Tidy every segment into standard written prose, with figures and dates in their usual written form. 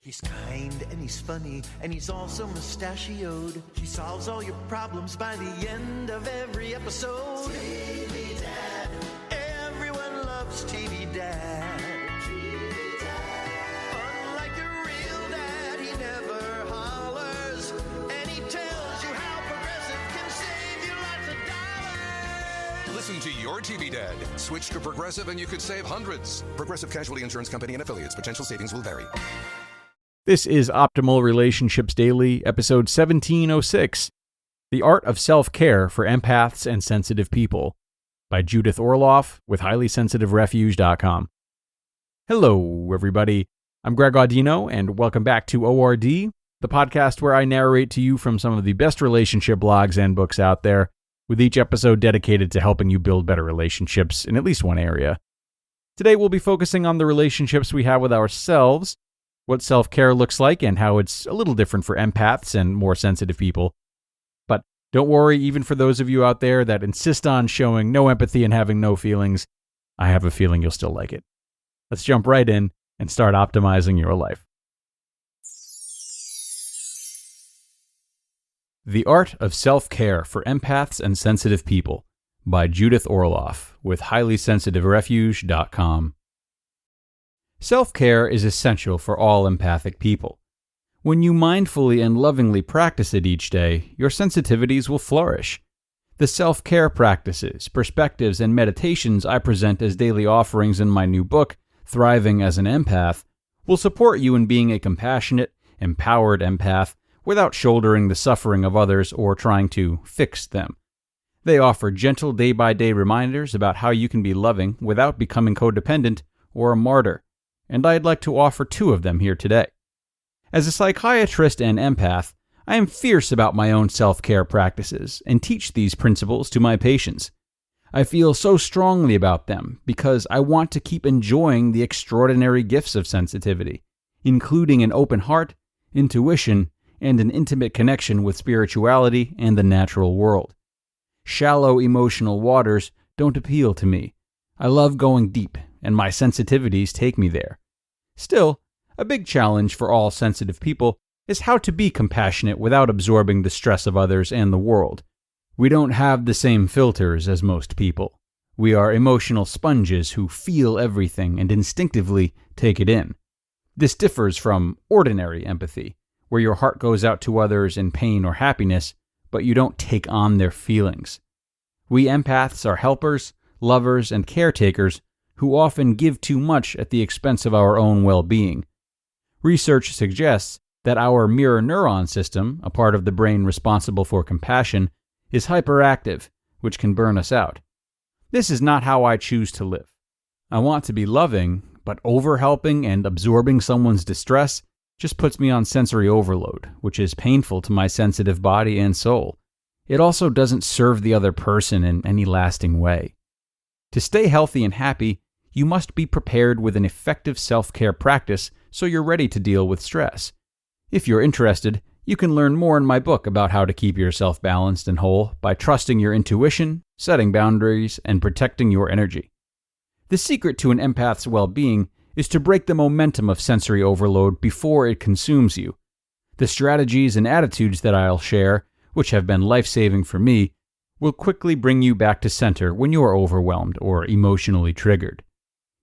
He's kind and he's funny and he's also mustachioed. He solves all your problems by the end of every episode. TV Dad. Everyone loves TV Dad. TV Dad. Unlike your real dad, he never hollers. And he tells you how Progressive can save you lots of dollars. Listen to your TV Dad. Switch to Progressive and you could save hundreds. Progressive Casualty Insurance Company and affiliates. Potential savings will vary. This is Optimal Relationships Daily, episode 1706, The Art of Self-Care for Empaths and Sensitive People, by Judith Orloff with HighlySensitiveRefuge.com. Hello, everybody. I'm Greg Audino, and welcome back to ORD, the podcast where I narrate to you from some of the best relationship blogs and books out there, with each episode dedicated to helping you build better relationships in at least one area. Today, we'll be focusing on the relationships we have with ourselves, what self-care looks like, and how it's a little different for empaths and more sensitive people. But don't worry, even for those of you out there that insist on showing no empathy and having no feelings, I have a feeling you'll still like it. Let's jump right in and start optimizing your life. The Art of Self-Care for Empaths and Sensitive People, by Judith Orloff with HighlySensitiveRefuge.com. Self-care is essential for all empathic people. When you mindfully and lovingly practice it each day, your sensitivities will flourish. The self-care practices, perspectives, and meditations I present as daily offerings in my new book, Thriving as an Empath, will support you in being a compassionate, empowered empath without shouldering the suffering of others or trying to fix them. They offer gentle day-by-day reminders about how you can be loving without becoming codependent or a martyr, and I'd like to offer two of them here today. As a psychiatrist and empath, I am fierce about my own self-care practices and teach these principles to my patients. I feel so strongly about them because I want to keep enjoying the extraordinary gifts of sensitivity, including an open heart, intuition, and an intimate connection with spirituality and the natural world. Shallow emotional waters don't appeal to me. I love going deep, and my sensitivities take me there. Still, a big challenge for all sensitive people is how to be compassionate without absorbing the stress of others and the world. We don't have the same filters as most people. We are emotional sponges who feel everything and instinctively take it in. This differs from ordinary empathy, where your heart goes out to others in pain or happiness, but you don't take on their feelings. We empaths are helpers, lovers, and caretakers who often give too much at the expense of our own well-being. Research suggests that our mirror neuron system, a part of the brain responsible for compassion, is hyperactive, which can burn us out. This is not how I choose to live. I want to be loving, but overhelping and absorbing someone's distress just puts me on sensory overload, which is painful to my sensitive body and soul. It also doesn't serve the other person in any lasting way. To stay healthy and happy, you must be prepared with an effective self-care practice so you're ready to deal with stress. If you're interested, you can learn more in my book about how to keep yourself balanced and whole by trusting your intuition, setting boundaries, and protecting your energy. The secret to an empath's well-being is to break the momentum of sensory overload before it consumes you. The strategies and attitudes that I'll share, which have been life-saving for me, will quickly bring you back to center when you are overwhelmed or emotionally triggered.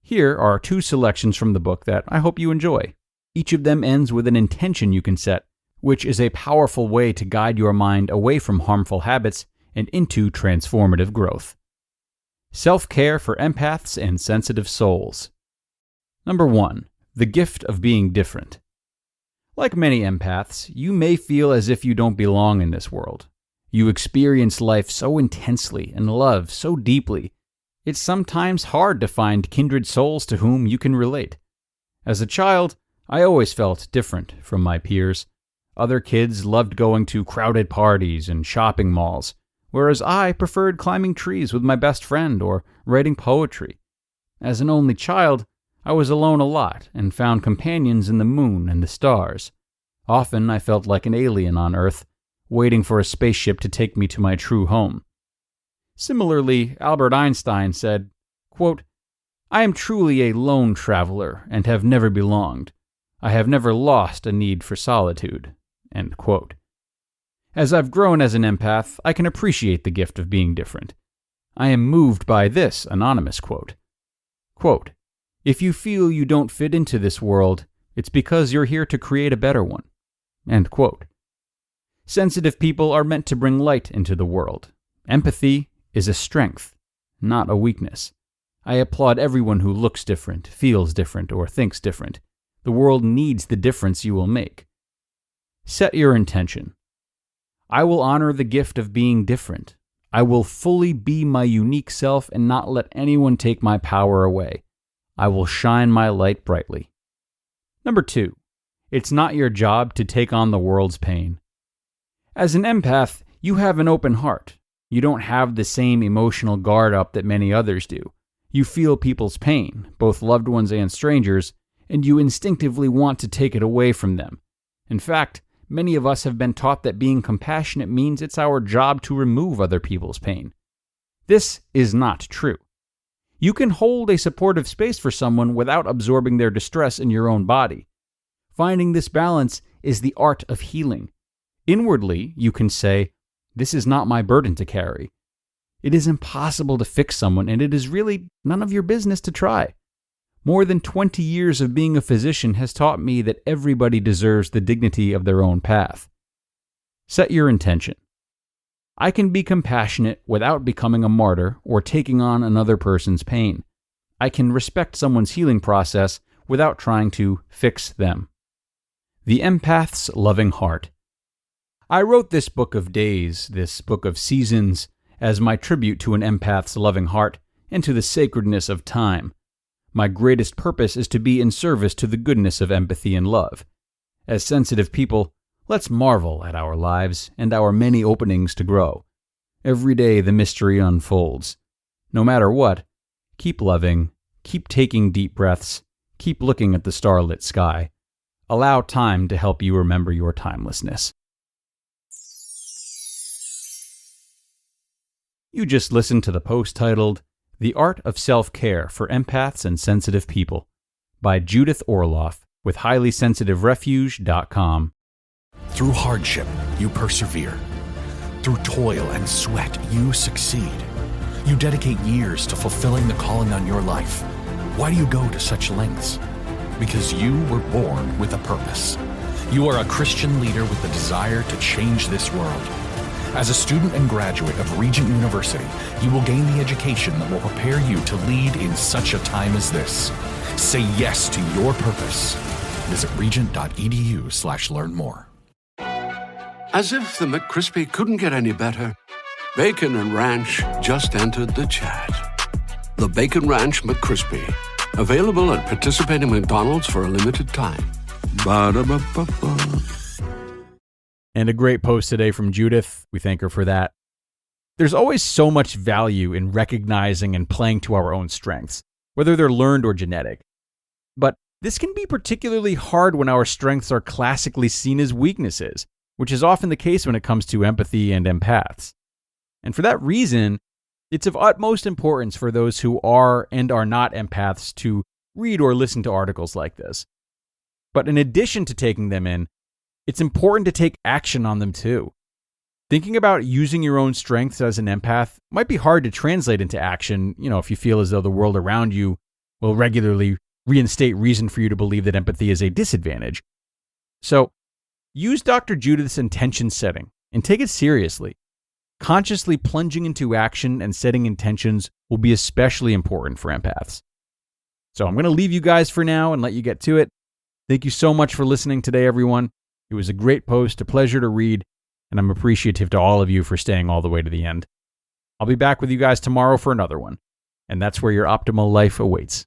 Here are two selections from the book that I hope you enjoy. Each of them ends with an intention you can set, which is a powerful way to guide your mind away from harmful habits and into transformative growth. Self-care for empaths and sensitive souls. Number 1. The gift of being different. Like many empaths, you may feel as if you don't belong in this world. You experience life so intensely and love so deeply, it's sometimes hard to find kindred souls to whom you can relate. As a child, I always felt different from my peers. Other kids loved going to crowded parties and shopping malls, whereas I preferred climbing trees with my best friend or writing poetry. As an only child, I was alone a lot and found companions in the moon and the stars. Often I felt like an alien on Earth, waiting for a spaceship to take me to my true home. Similarly, Albert Einstein said, quote, "I am truly a lone traveler and have never belonged. I have never lost a need for solitude." End quote. As I've grown as an empath, I can appreciate the gift of being different. I am moved by this anonymous quote. Quote, "If you feel you don't fit into this world, it's because you're here to create a better one." End quote. Sensitive people are meant to bring light into the world. Empathy is a strength, not a weakness. I applaud everyone who looks different, feels different, or thinks different. The world needs the difference you will make. Set your intention. I will honor the gift of being different. I will fully be my unique self and not let anyone take my power away. I will shine my light brightly. Number 2, it's not your job to take on the world's pain. As an empath, you have an open heart. You don't have the same emotional guard up that many others do. You feel people's pain, both loved ones and strangers, and you instinctively want to take it away from them. In fact, many of us have been taught that being compassionate means it's our job to remove other people's pain. This is not true. You can hold a supportive space for someone without absorbing their distress in your own body. Finding this balance is the art of healing. Inwardly, you can say, "This is not my burden to carry." It is impossible to fix someone, and it is really none of your business to try. More than 20 years of being a physician has taught me that everybody deserves the dignity of their own path. Set your intention. I can be compassionate without becoming a martyr or taking on another person's pain. I can respect someone's healing process without trying to fix them. The Empath's Loving Heart. I wrote this book of days, this book of seasons, as my tribute to an empath's loving heart and to the sacredness of time. My greatest purpose is to be in service to the goodness of empathy and love. As sensitive people, let's marvel at our lives and our many openings to grow. Every day the mystery unfolds. No matter what, keep loving, keep taking deep breaths, keep looking at the starlit sky. Allow time to help you remember your timelessness. You just listened to the post titled, "The Art of Self-Care for Empaths and Sensitive People" by Judith Orloff with HighlySensitiveRefuge.com. Through hardship, you persevere. Through toil and sweat, you succeed. You dedicate years to fulfilling the calling on your life. Why do you go to such lengths? Because you were born with a purpose. You are a Christian leader with the desire to change this world. As a student and graduate of Regent University, you will gain the education that will prepare you to lead in such a time as this. Say yes to your purpose. Visit regent.edu/learn-more. As if the McCrispy couldn't get any better, Bacon and Ranch just entered the chat. The Bacon Ranch McCrispy, available at participating McDonald's for a limited time. Ba-da-ba-ba-ba. And a great post today from Judith. We thank her for that. There's always so much value in recognizing and playing to our own strengths, whether they're learned or genetic. But this can be particularly hard when our strengths are classically seen as weaknesses, which is often the case when it comes to empathy and empaths. And for that reason, it's of utmost importance for those who are and are not empaths to read or listen to articles like this. But in addition to taking them in, it's important to take action on them too. Thinking about using your own strengths as an empath might be hard to translate into action, if you feel as though the world around you will regularly reinstate reason for you to believe that empathy is a disadvantage. So, use Dr. Judith's intention setting and take it seriously. Consciously plunging into action and setting intentions will be especially important for empaths. So I'm going to leave you guys for now and let you get to it. Thank you so much for listening today, everyone. It was a great post, a pleasure to read, and I'm appreciative to all of you for staying all the way to the end. I'll be back with you guys tomorrow for another one, and that's where your optimal life awaits.